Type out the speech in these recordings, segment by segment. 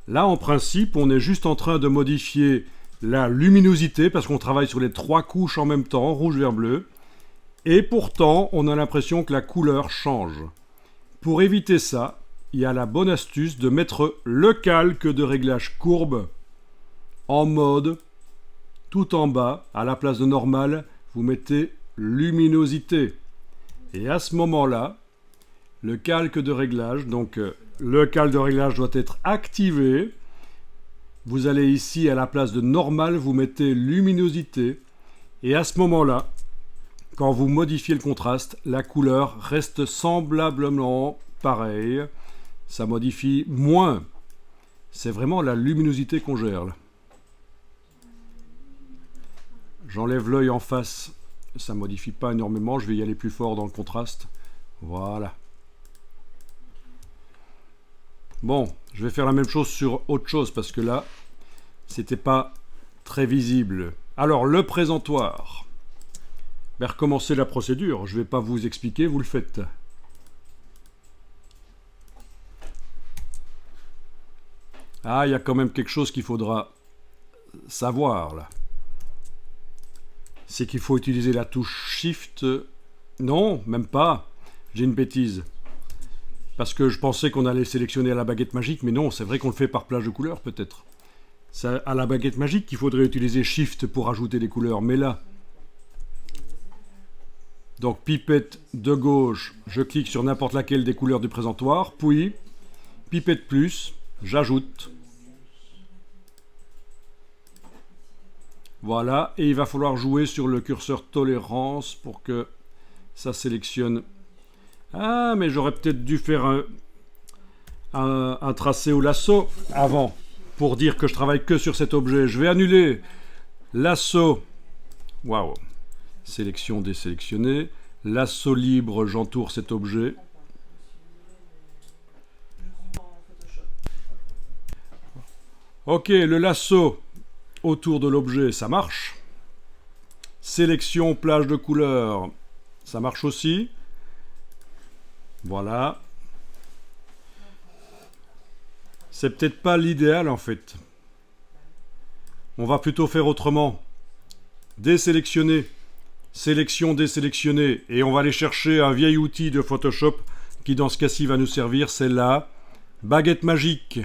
Là, en principe, on est juste en train de modifier la luminosité, parce qu'on travaille sur les 3 couches en même temps, rouge, vert, bleu. Et pourtant, on a l'impression que la couleur change. Pour éviter ça, il y a la bonne astuce de mettre le calque de réglage courbe en mode tout en bas, à la place de normal, vous mettez luminosité. Et à ce moment-là, le calque de réglage, donc le calque de réglage doit être activé. Vous allez ici, à la place de normal, vous mettez luminosité. Et à ce moment-là, quand vous modifiez le contraste, la couleur reste semblablement pareille. Ça modifie moins. C'est vraiment la luminosité qu'on gère là. J'enlève l'œil en face. Ça ne modifie pas énormément. Je vais y aller plus fort dans le contraste. Voilà. Bon, je vais faire la même chose sur autre chose parce que là, c'était pas très visible. Alors, le présentoir. Ben, recommencer la procédure. Je ne vais pas vous expliquer, vous le faites. Ah, il y a quand même quelque chose qu'il faudra savoir là. C'est qu'il faut utiliser la touche Shift. Non, même pas. J'ai une bêtise. Parce que je pensais qu'on allait sélectionner à la baguette magique, mais non, c'est vrai qu'on le fait par plage de couleurs peut-être. C'est à la baguette magique qu'il faudrait utiliser Shift pour ajouter des couleurs, mais là... Donc pipette de gauche, je clique sur n'importe laquelle des couleurs du présentoir, puis pipette plus, j'ajoute. Voilà, et il va falloir jouer sur le curseur tolérance pour que ça sélectionne. Ah, mais j'aurais peut-être dû faire un tracé au lasso avant pour dire que je travaille que sur cet objet. Je vais annuler lasso. Waouh. Sélection désélectionnée. Lasso libre, j'entoure cet objet. Ok, le lasso autour de l'objet, ça marche. Sélection plage de couleurs, ça marche aussi. Voilà. C'est peut-être pas l'idéal en fait. On va plutôt faire autrement. Désélectionner. Sélection désélectionnée. Et on va aller chercher un vieil outil de Photoshop qui dans ce cas-ci va nous servir. C'est la baguette magique.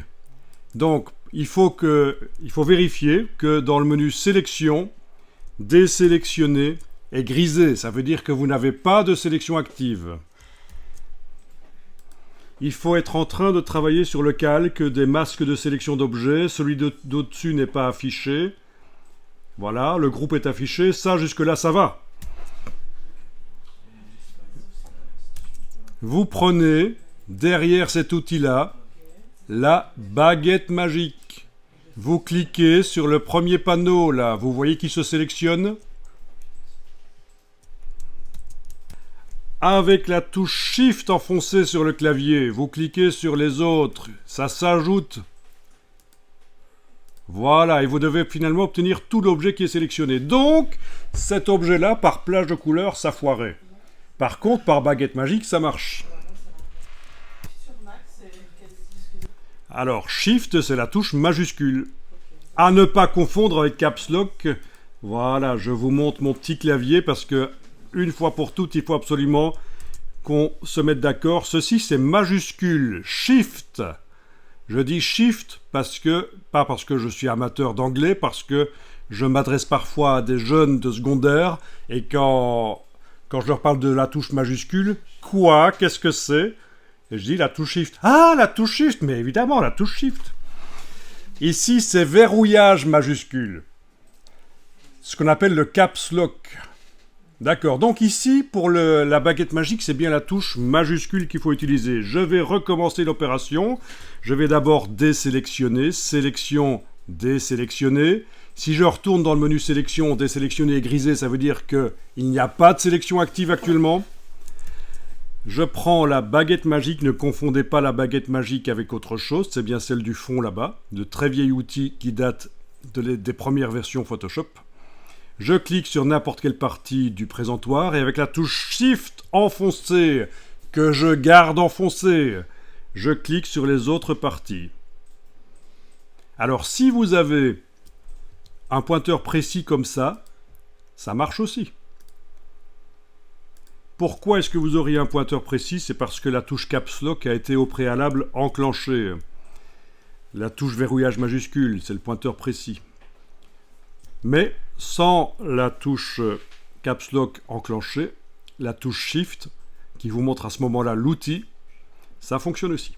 Donc il faut vérifier que dans le menu sélection, désélectionner est grisé. Ça veut dire que vous n'avez pas de sélection active. Il faut être en train de travailler sur le calque des masques de sélection d'objets. Celui d'au-dessus n'est pas affiché. Voilà, le groupe est affiché. Ça, jusque-là, ça va. Vous prenez, derrière cet outil-là, la baguette magique. Vous cliquez sur le premier panneau, là. Vous voyez qui se sélectionne ? Avec la touche Shift enfoncée sur le clavier, vous cliquez sur les autres, ça s'ajoute. Voilà, et vous devez finalement obtenir tout l'objet qui est sélectionné. Donc, cet objet-là, par plage de couleurs, ça foirait. Par contre, par baguette magique, ça marche. Alors, Shift, c'est la touche majuscule. À ne pas confondre avec Caps Lock. Voilà, je vous montre mon petit clavier parce que une fois pour toutes, il faut absolument qu'on se mette d'accord. Ceci, c'est majuscule. Shift. Je dis Shift parce que, pas parce que je suis amateur d'anglais, parce que je m'adresse parfois à des jeunes de secondaire et quand je leur parle de la touche majuscule, quoi? Qu'est-ce que c'est? Et je dis la touche Shift. Ah, la touche Shift, mais évidemment, la touche Shift. Ici, c'est verrouillage majuscule. Ce qu'on appelle le Caps Lock. D'accord, donc ici, pour la baguette magique, c'est bien la touche majuscule qu'il faut utiliser. Je vais recommencer l'opération. Je vais d'abord désélectionner, sélection, désélectionner. Si je retourne dans le menu sélection, désélectionner et grisé, ça veut dire qu'il n'y a pas de sélection active actuellement. Je prends la baguette magique, ne confondez pas la baguette magique avec autre chose, c'est bien celle du fond là-bas, de très vieil outil qui date des premières versions Photoshop. Je clique sur n'importe quelle partie du présentoir et avec la touche Shift enfoncée, que je garde enfoncée, je clique sur les autres parties. Alors si vous avez un pointeur précis comme ça marche aussi. Pourquoi est-ce que vous auriez un pointeur précis? C'est parce que la touche Caps Lock a été au préalable enclenchée. La touche verrouillage majuscule, c'est le pointeur précis. Mais sans la touche Caps Lock enclenchée, la touche Shift, qui vous montre à ce moment-là l'outil, ça fonctionne aussi.